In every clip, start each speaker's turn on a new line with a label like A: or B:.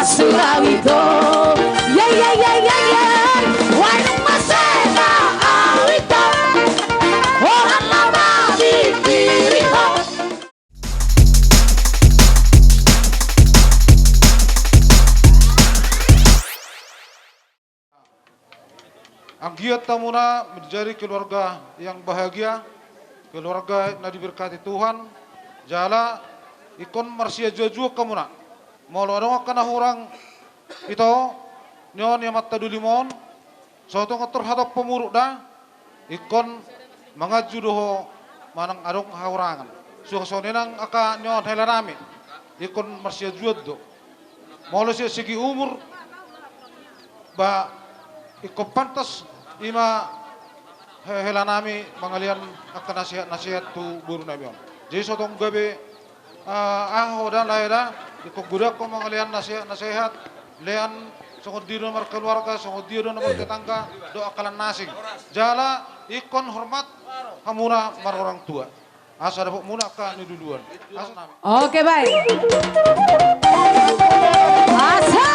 A: Surawito, ya ya ya ya ya, wanung masena awito, orang lama dipirito.
B: Ang giat muna menjadi keluarga yang bahagia, keluarga yang diberkati Tuhan. Jala ikon marsia jojo kamuna. Molorong kana hurang ito nyon yang mata dulimon soto ngatur hadap pemuruk dah ikon mga judoho manang arong haurangan suhasonenang aka nyon helarami ikon marsia judo molo segi umur ba ikon pantas ima helanami mangalian aka nasihat tu buru nabion jadi sotong gabe dan lain ikut budak ko mangalian nasihat lean sungguh diri nomor keluarga sungguh diri nomor tetangga doa kalan nasing jala ikon hormat hamuna mar orang tua asa dapat muna ka ni duluan
A: Oke baik asa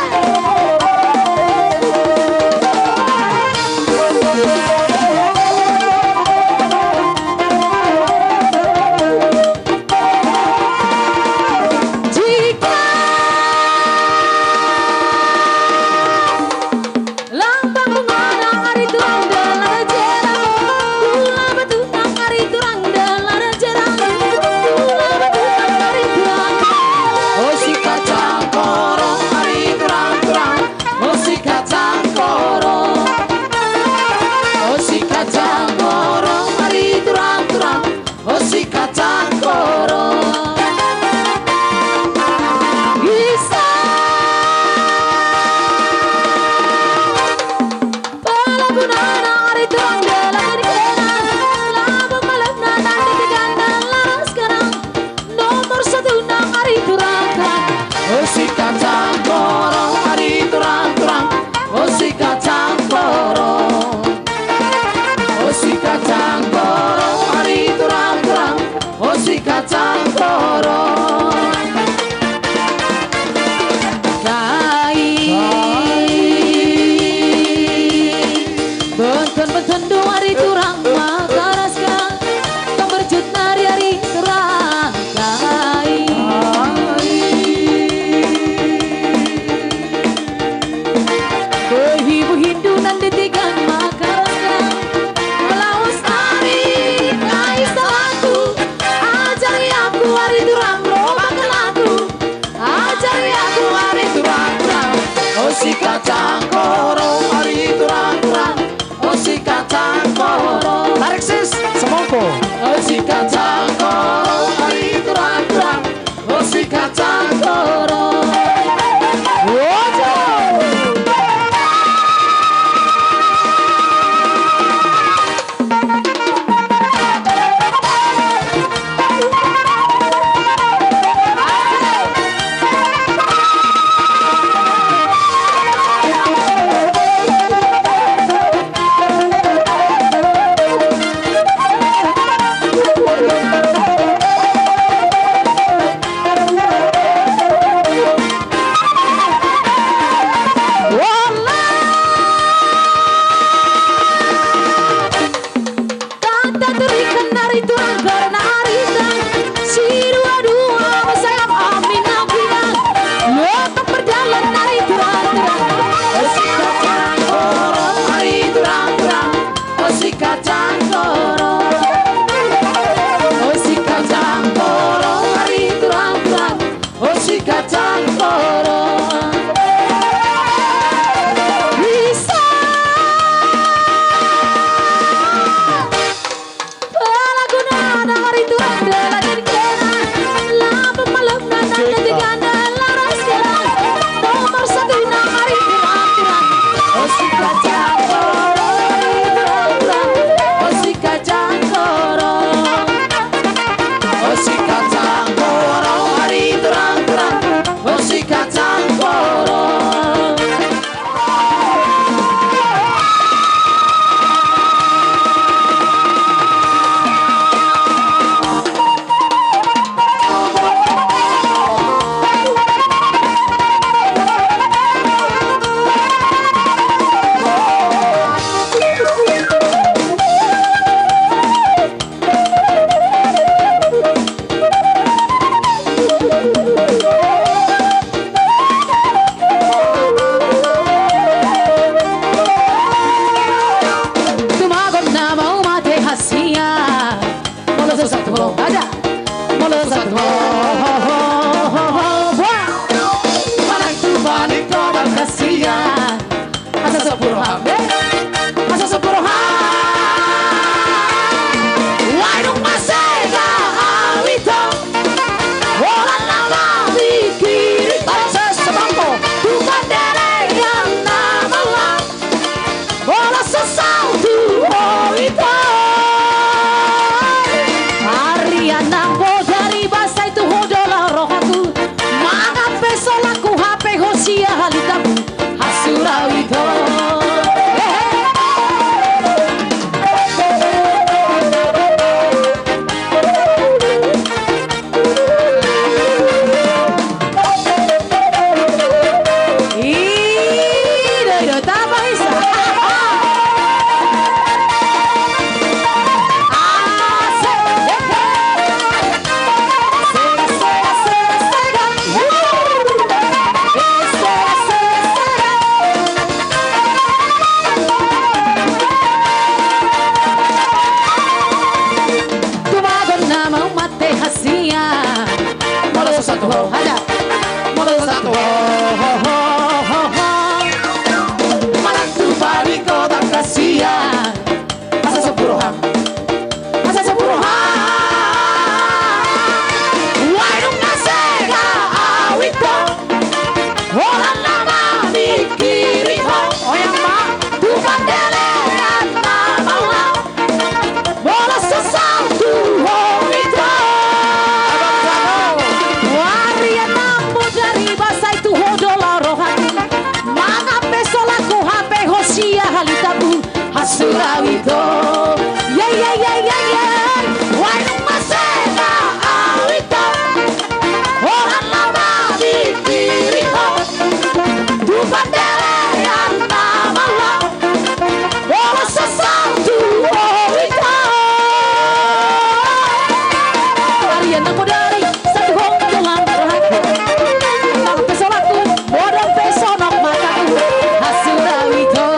A: melesat ada melesat mana itu balik tobat kasihan asa sepuluh asa sepuluh waduh masega awito orang lama dikiri asa sebangko bukan dereng yang nama bola sesau tu itu harian nampo dari bahasa itu hodola rohaku mana pesolaku HP hosia halitamu hasura itu Surawito, yeah yeah yeah yeah yeah. Waduh masega awito, orang lama dipiriho, bukan yang nama lo, bola sesuatu awito. Harian aku dari satu hongkolan berhati, tak pesolaku, bodoh pesonok mataku, Surawito.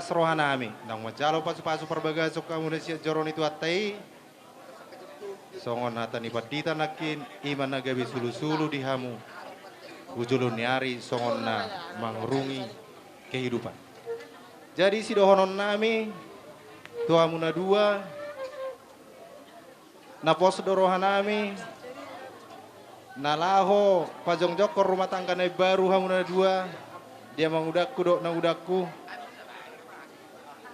C: Rohanami nang majalo pasu-pasu perbagasok kamu na siya joron itu atay songon hatan ipadita nakin iman nagabi sulu-sulu di hamu ujulun nyari songon na mangrungi kehidupan jadi si dohonon nami tuamu na dua na pos dorohanami nalaho pajong jokor rumah tangga na baru hamu na dua dia mangudakku dok na udakku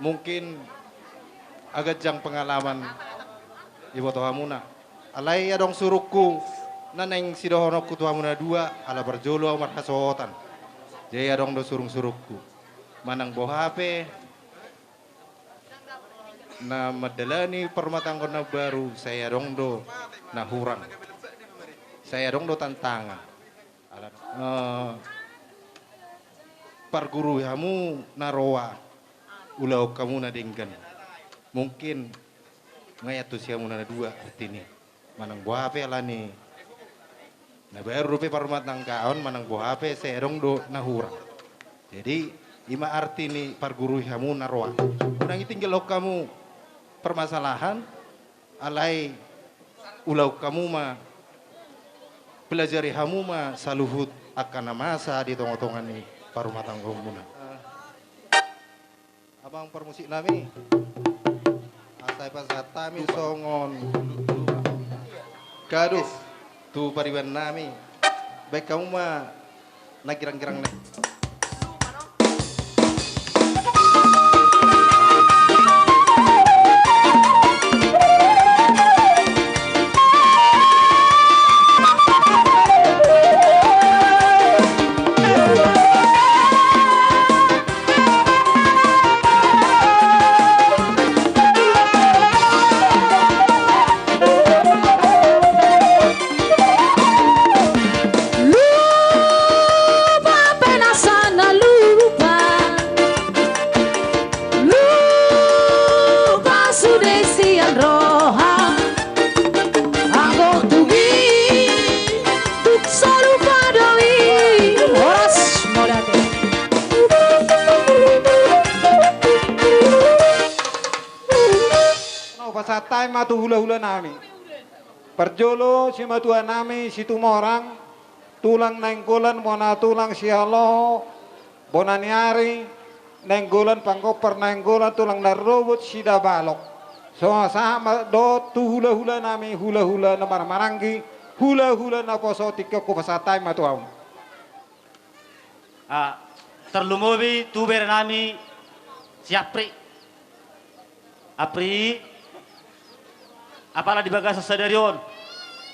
C: mungkin agak jang pengalaman ibu tohamuna alai adong suruku naneng sidohonokku tohamuna dua ala berjolo amat hasotan jadi adong do surung-surukku manang bohape na madalani permatanggon na baru saya dong do na hurang saya dong do tantangan ala parguru hamu naroa ulau kamu na denggan mungkin ngayat tuh siamu na dua artini manang buah ape ala ni na baru rupi parumat nangkaon manang buah ape serong do nahura jadi ima artini parguru kamu narwa unang itinggal kamu permasalahan alai ulau kamu ma pelajari kamu ma saluhut akan masa di tongok-tongan ini parumat tanggomuna abang permusik nami asai pasatami songon gaduh tu pariban nami baik kamu mah nakirang-kirang
D: pasatay matu hula-hula nami. Perjolo si matua nami situ morang tulang nenggolan mona tulang sialo bonaniari nenggolan pangkoper nenggolan tulang narobot sida balok. So sama do tu hula-hula nami hula-hula na maranggi hula-hula na poso tika ko pasatay matu aum.
E: Terlumubi tuber nami siapri. Apri apalah dibagas sadarion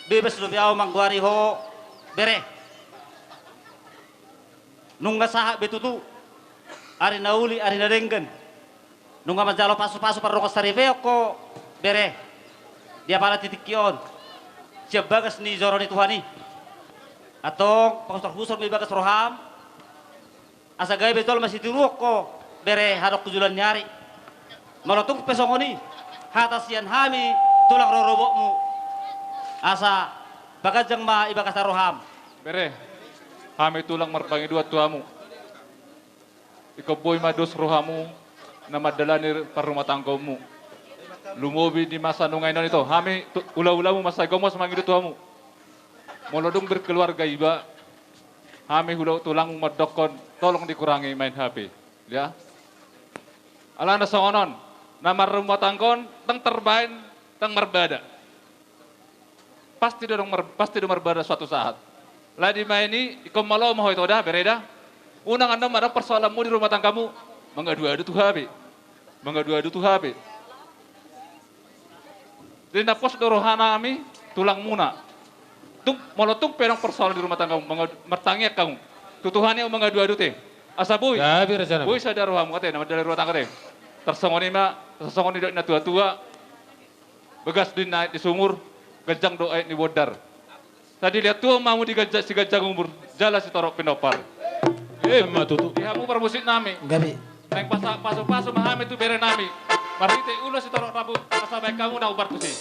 E: bebas lupiao mangguari ho bere nungga saha betutu ari nauli ari nadenggen nungga majalo pasu-pasu parroko sariveo ko bere dia pala titikion siap bagas ni zoroni tuhani atau pangusar-husar mi bagas roham asa gaya betul masih tiruok ko bere hadok tujulan nyari malotung pesongoni hatasian hami tulang rorobokmu asa bagajang ma ibakas taroham
F: bere hami tulang marpangi dua tuamu ikaw boy mados rohamu na madalani parumah tanggamu lumobi di masa nungay non ito hami ula-ulamu masay gomos mangido tuamu molodong berkeluarga iba hami hula tulang madokon tolong dikurangi main HP ya alana songonon nama rumah tangkon teng terbain teng merbada pasti dong merbada suatu saat lah di maini ikom malo mau itu dah bereda unang anda ada persoalanmu di rumah tanggamu mengadu-adu tuh HP di napos dorohana kami tulang muna tung molotung perang persoalan di rumah tanggamu mertangnya kamu tutuhannya mengadu-adu teh asa boy
G: ya biasa
F: boy sadar rohamu katanya nama dari rumah tangga teh tersongoni dok na tua-tua begas di naik di sumur gajang doa ni bodar tadi lihat tua mau digajak si gajang umur jala si torok pinopar
G: ma tutu
F: kamu permusik nami
G: gabi
F: neng pasu mahami tu bere nami marite ulo si torok rabu kasabay kamu na ubar tusi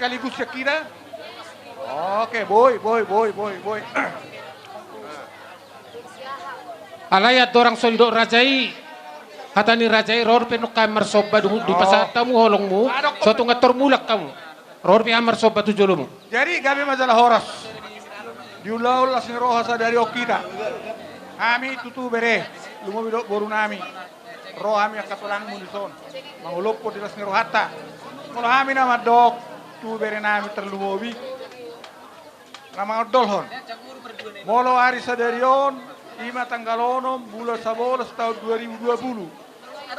D: sekaligus ya kira. Oke, boy.
G: Alayat dorang sondok rajai. Kata ni rajai ror penuk kamar soba di pasar tamu holongmu. Suatu ngatur mulak kamu. Ror pe kamar soba tu jolomu.
D: Jadi kami masalah horas. Diulau las rohasa dari okita. Kami tutu bere. Lumo bidok boru nami. Roh kami akatulang munison. Mangulupo di las rohata. Kalau kami nama dok. Tu bere nami terlumobi. Nama dolhon. Molo hari sadarion. Ima tanggal 6 bulan 11 tahun 2020.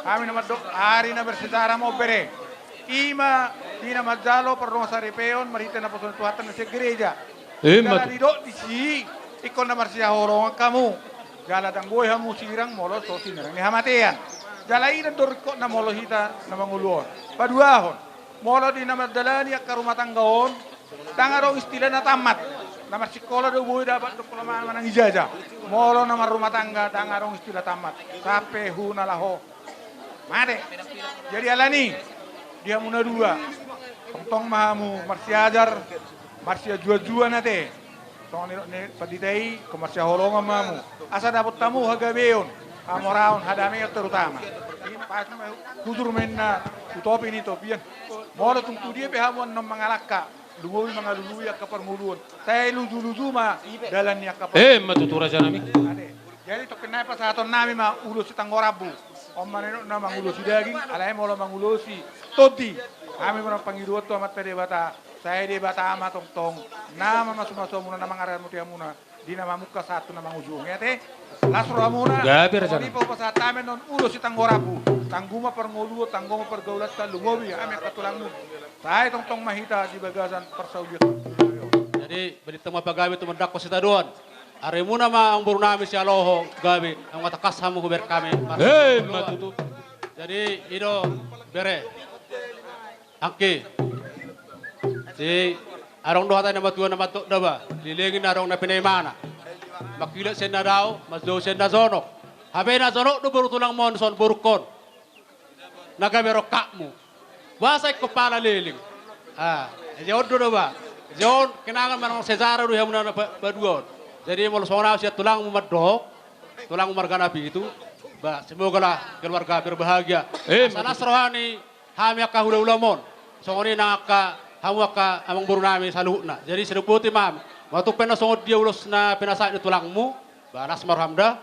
D: Kami nama dok hari na bersejarah mau bere. Ima di nama jalo per rumah saripeon marita na pasun tuatan na gereja. Jala di dok di si ikon na marsia horong kamu. Jala dang boy hamu sirang molo so sinarang ni hamatean. Jala ina dorko na molo hita na manguluon. Paduahon. Molo di nama dalani ak rumah tanggaon. Tangarong istilah na tamat. Nama sekolah do boy dapat diplomaan manang ijazah. Molo nama rumah tangga tangarong istilah tamat. Sampai huna laho. Mate. Jadi alani dia muna dua. Tong mahamu marsia ajar, marsia jua-jua nate. Tong ni paditei ke marsia holongan mamu. Asa dapat tamu hagabeon. Amoraon hadame terutama. Pas kudur menna utopi ni topian. Molo tungtu dia pehamuan nom mangalaka. Lumoy mga luluya ka parmuluon. Tayo luju-luju ma dalan niya ka
G: Matutura dyan namin.
D: Jadi to kenapa sa aton nami ma ulo si tangorabu. Om maneno na mangulo si daging, alay mo lang mangulo si todi. Kami mo ng pangiruot to amat pede bata. Saya di bata ama tong nama masumaso muna na mangaran mo tiya muna. Di na mamuka satu na mangujung. Yate, lasro muna.
G: Gabi raja.
D: Di pa sa tamen non ulo si tangorabu. Tangguma parnguluo, tangguma pargaulat ka lumobi. Ame katulang mo. Saya tong mahita di bagasan persaudiat.
E: Jadi berita mapagawi tumandak ko si taduan. Ari muna ma ang buru namin si Aloho gabi ang matakas hamu kuber kami.
G: Matutu.
E: Jadi ido bere. Angki. Si arong doha tayo na matuan na matuk daba. Lilingin na arong na pinaymana. Makila sen na daw, masdo sen na zonok. Habe na zonok do buru tulang monson burukon. Nagamero kakmu. Wasay ko pala liling. Jawon do ba? Jawon kinangan manang sesara do hamuna na baduon. Jadi mau sona siya tulang madok, tulang marga nabi itu. Ba semoga lah keluarga berbahagia. Sana rohani hami ka hula-hulamon. Songoni naka hamu ka amang buru nami saluhna. Jadi sedeputi mam. Waktu pena songod dia ulos na pinasa di tulangmu. Balas marhamda.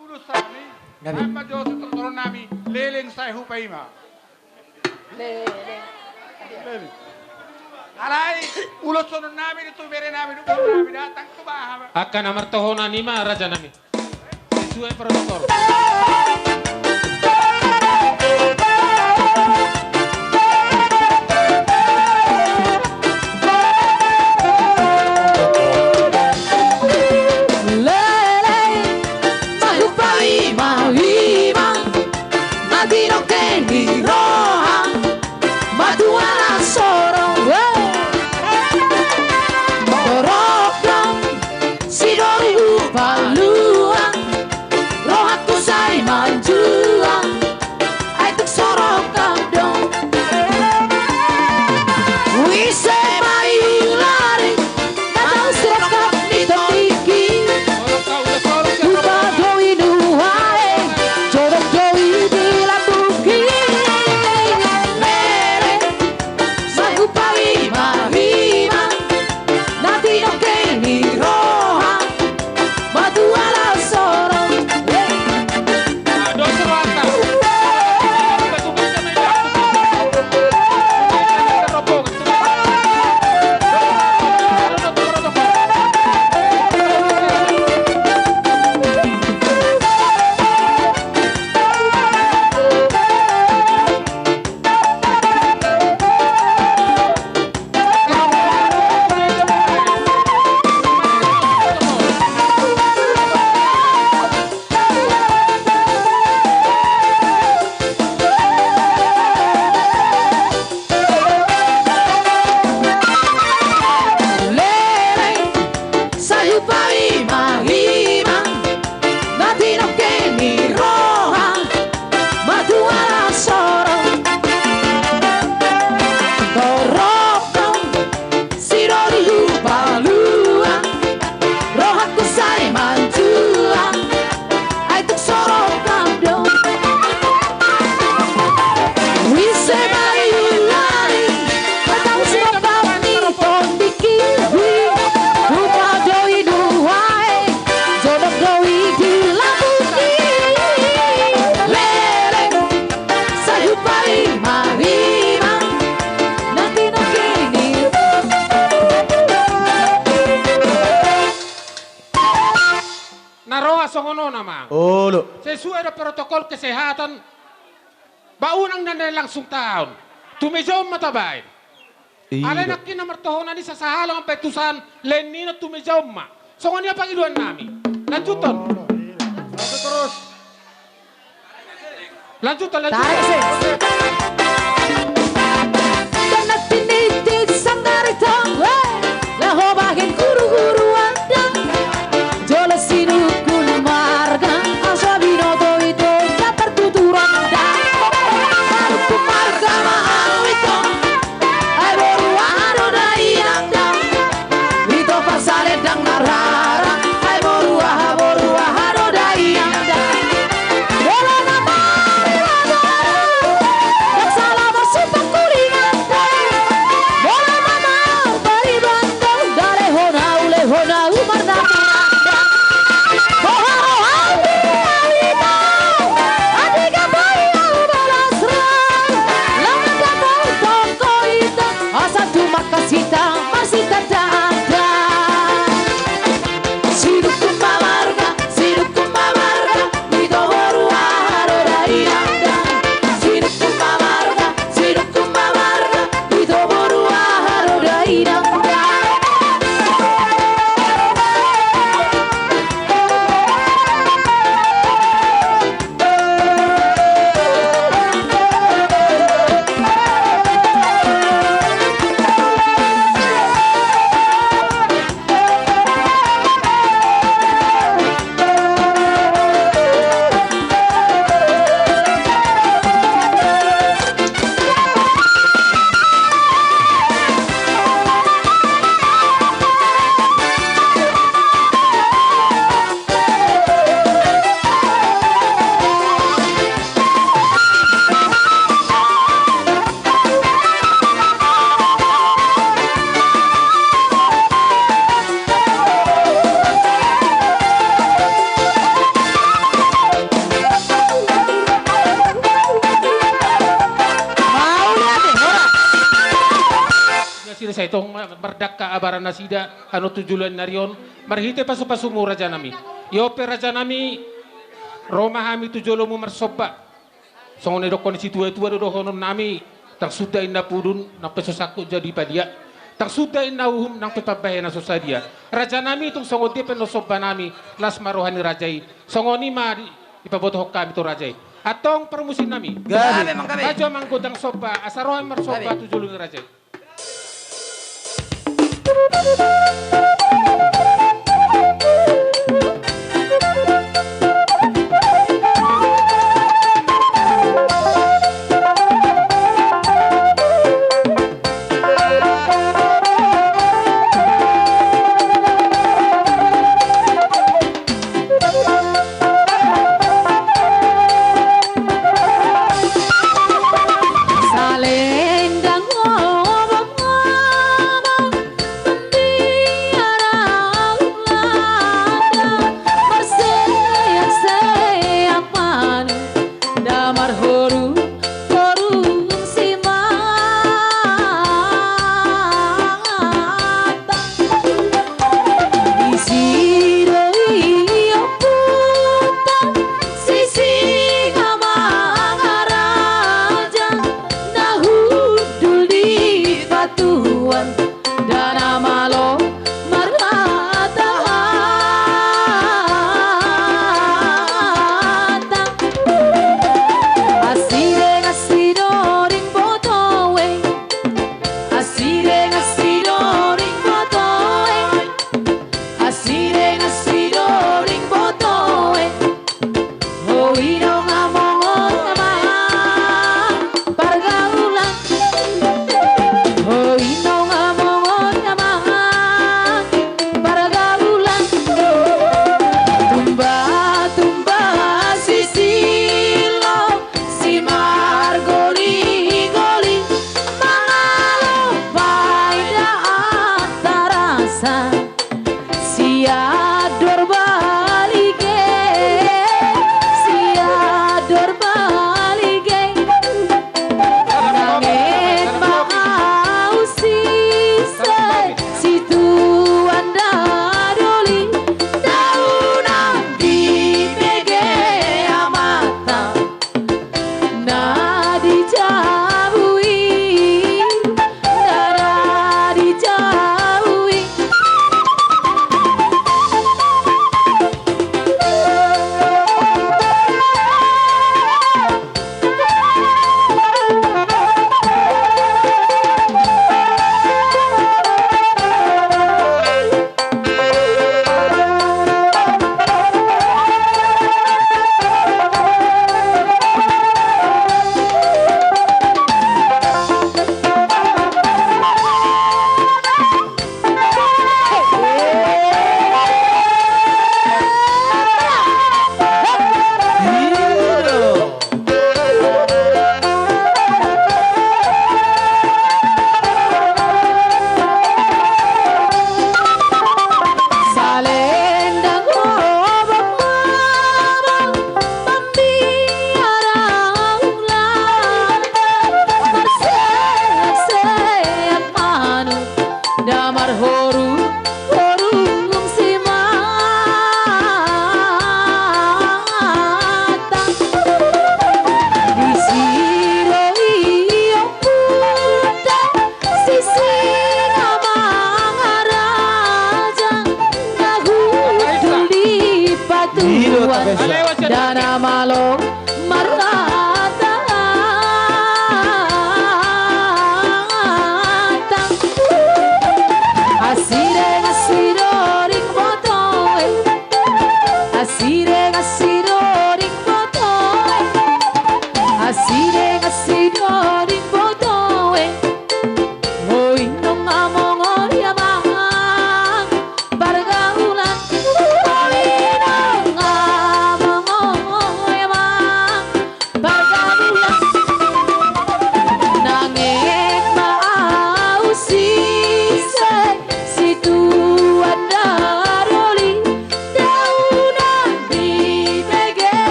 D: Ulos sami. Nama Diyos sa totoo nami leleng sa hupaima. Leleng. Alay, ulos sono namin ito bere namin ulo namin datang to ba?
G: Akan amar tohona nima raja nami. Suwe protokol.
A: Paluang roh aku say manju
G: sesuai dengan protokol kesehatan. Baunang na langsung tahun. Tumejom matabain. Alay na kinamartohonan ni sa sahalang ang petusan, lenina tumejom ma. So ngani apa iluan namin? Lanjuton.
D: Terus.
G: Lanjuton.
A: Tarik sih. Tanah tinitik sangaritong, laho bahin guru-guru anda. Jola sinukun marga, asabino to ito sa tertuturan da. Sinukun marga maaw ito, ay boruano na iyanda. Ito pasaledang narara, ay boruahano na iyanda. Wala na mariwada, nagsala mo si pagkulinganda. Wala na maribanda, dale hona umar na pinanda. Kasita masita ada. Sidukun mamarga, itu boruahano na iyanda. Sidukun mamarga, itu boruahano na iyanda.
G: Sa itong merdaka abaran nasida ano tujulan narion marhite pasu-pasumu raja nami yope raja nami Roma hami tujulo mu marsoba songone dokon si tua-tua do honon nami tang sudah inna pudun nang pesosaku jadi padia tang sudah inna uhum nang pepabahe na sosadia raja nami itong songodi penosoba nami las marohani rajai songoni ma ipabotoh kami to rajai atong permusin nami bajo manggodang soba asarohan marsoba tujulo ni rajai.
A: Salendang ngomong-ngomong, mendiang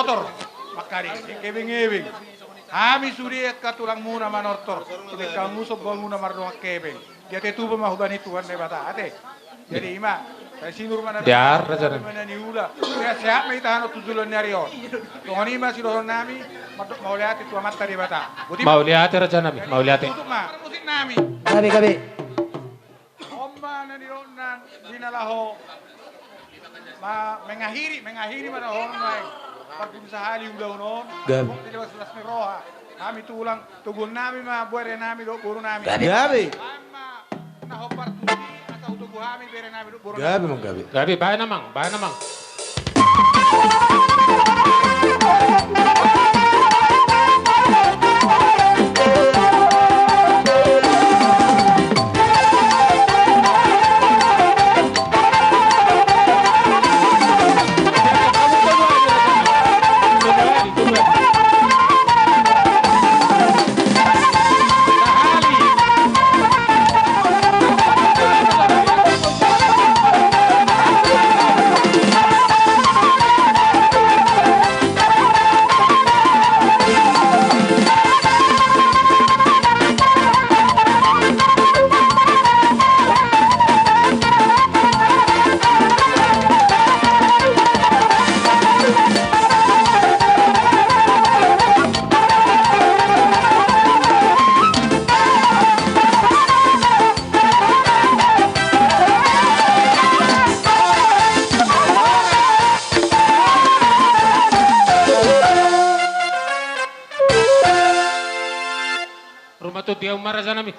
H: manortor. Makari, kebing-ebing. Kami suri ka tulang muna manortor. Sudah kamu sobol muna mardoa kebing. Jadi tu pemahubani Tuhan nebata ate. Jadi ima, saya sinur mana.
G: Biar Raja Nami.
H: Mana niula. Saya siap mai tahan tujulan narion. Tuhan ima si dohon nami, mau lihat itu amat tadi bata.
G: Mau lihat Raja Nami, mau lihat.
H: Tutup mah, musik nami.
A: Gabi.
H: Omba na nironan dinalaho. Mengakhiri mana orang lain. Pag sahali udah unon.
A: Gabi.
H: Tidak selas roha. Kami tulang tugun nami mah buare nami do buru nami.
A: Gabi.
H: Ama naho partusi atau tugu kami bere nami do buru.
A: Gabi mang gabi.
G: Gabi, bahan namang. Rumah tu dia umar Raja Nami.